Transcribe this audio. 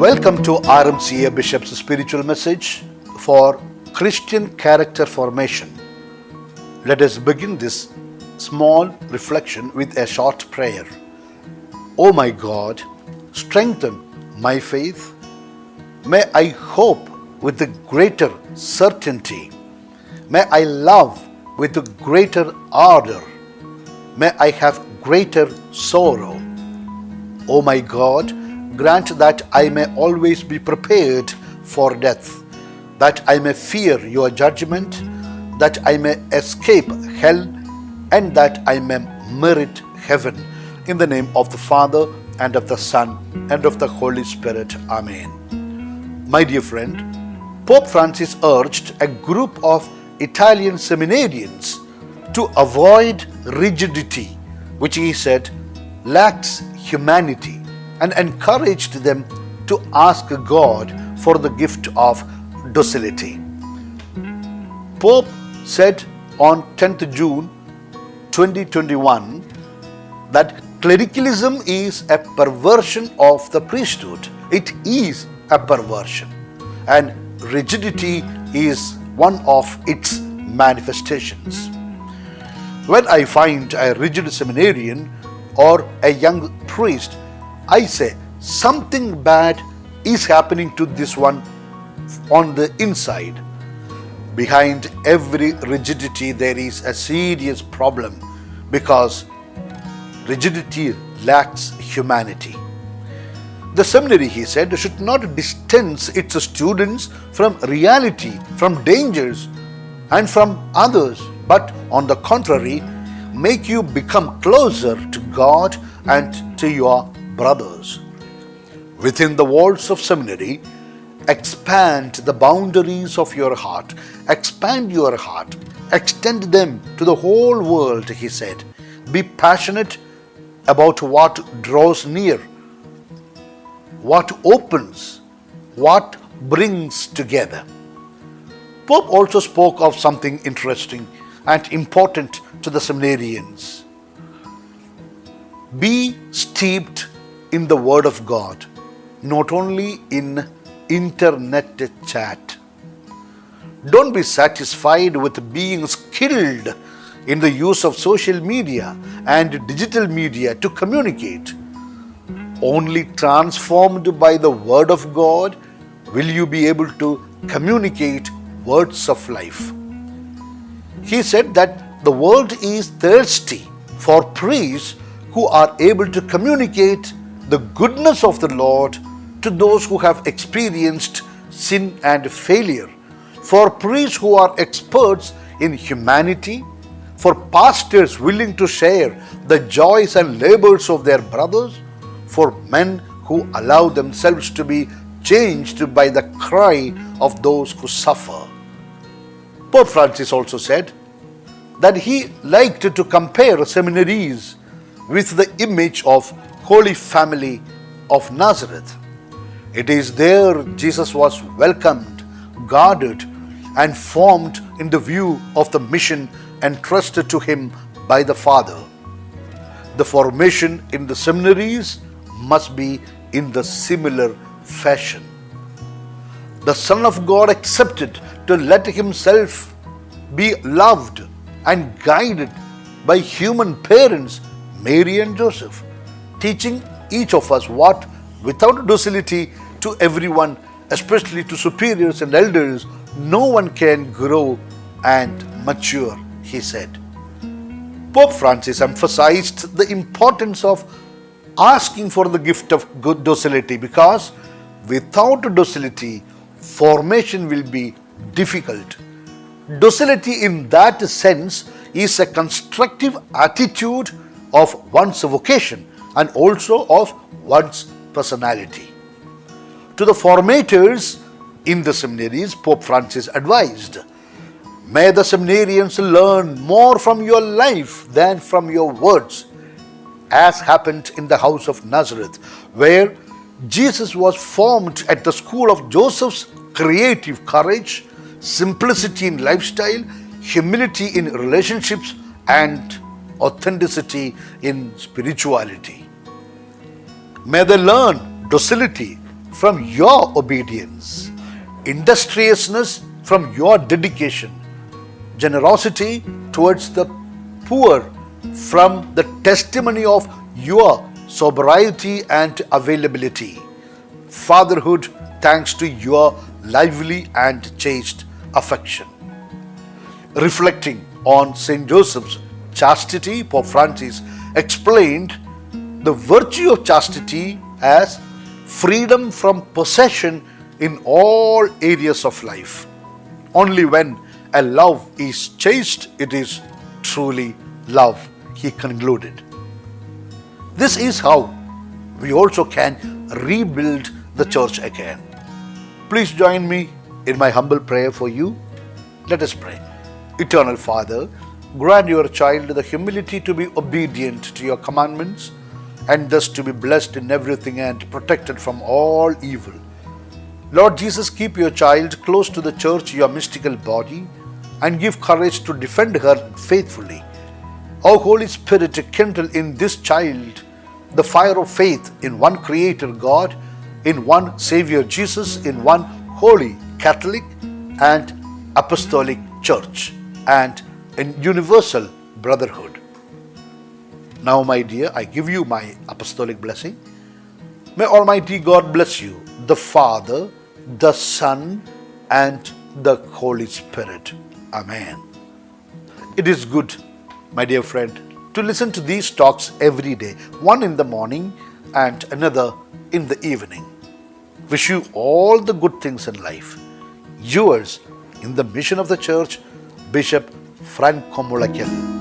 Welcome to RMCA Bishop's spiritual message for Christian character formation. Let us begin this small reflection with a short prayer. O my God, strengthen my faith. May I hope with the greater certainty. May I love with the greater ardor. May I have greater sorrow. O my God, grant that I may always be prepared for death, that I may fear your judgment, that I may escape hell, and that I may merit heaven. In the name of the Father, and of the Son, and of the Holy Spirit. Amen. My dear friend, Pope Francis urged a group of Italian seminarians to avoid rigidity, which he said lacks humanity, and encouraged them to ask God for the gift of docility. Pope said on 10th June 2021 that clericalism is a perversion of the priesthood. It is a perversion, and rigidity is one of its manifestations. When I find a rigid seminarian or a young priest, I say something bad is happening to this one on the inside. Behind every rigidity there is a serious problem, because rigidity lacks humanity. The seminary, he said, should not distance its students from reality, from dangers, and from others, but on the contrary, make you become closer to God and to your brothers. Within the walls of seminary, expand the boundaries of your heart. Expand your heart. Extend them to the whole world, he said. Be passionate about what draws near, what opens, what brings together. Pope also spoke of something interesting and important to the seminarians. Be steeped in the Word of God, not only in internet chat. Don't be satisfied with being skilled in the use of social media and digital media to communicate. Only transformed by the Word of God will you be able to communicate words of life. He said that the world is thirsty for priests who are able to communicate the goodness of the Lord to those who have experienced sin and failure, for priests who are experts in humanity, for pastors willing to share the joys and labors of their brothers, for men who allow themselves to be changed by the cry of those who suffer. Pope Francis also said that he liked to compare seminaries with the image of Holy Family of Nazareth. It is there Jesus was welcomed, guarded, and formed in the view of the mission entrusted to him by the Father. The formation in the seminaries must be in the similar fashion. The Son of God accepted to let himself be loved and guided by human parents, Mary and Joseph, teaching each of us what, without docility to everyone, especially to superiors and elders, no one can grow and mature, he said. Pope Francis emphasized the importance of asking for the gift of good docility, because without docility, formation will be difficult. Docility in that sense is a constructive attitude of one's vocation and also of one's personality. To the formators in the seminaries, Pope Francis advised, may the seminarians learn more from your life than from your words, as happened in the house of Nazareth, where Jesus was formed at the school of Joseph's creative courage, simplicity in lifestyle, humility in relationships, and authenticity in spirituality. May they learn docility from your obedience, industriousness from your dedication, generosity towards the poor from the testimony of your sobriety and availability, fatherhood thanks to your lively and chaste affection. Reflecting on St. Joseph's chastity, Pope Francis explained the virtue of chastity as freedom from possession in all areas of life. Only when a love is chaste, it is truly love, he concluded. This is how we also can rebuild the church again. Please join me in my humble prayer for you. Let us pray. Eternal Father, grant your child the humility to be obedient to your commandments and thus to be blessed in everything and protected from all evil. Lord Jesus, keep your child close to the church, your mystical body, and give courage to defend her faithfully. O Holy Spirit, kindle in this child the fire of faith in one Creator God, in one Savior Jesus, in one holy Catholic and Apostolic Church, and in universal brotherhood. Now, my dear, I give you my apostolic blessing. May Almighty God bless you, the Father, the Son, and the Holy Spirit. Amen. It is good, my dear friend, to listen to these talks every day, one in the morning and another in the evening. Wish you all the good things in life. Yours, in the mission of the church, Bishop Franco Mullaikil.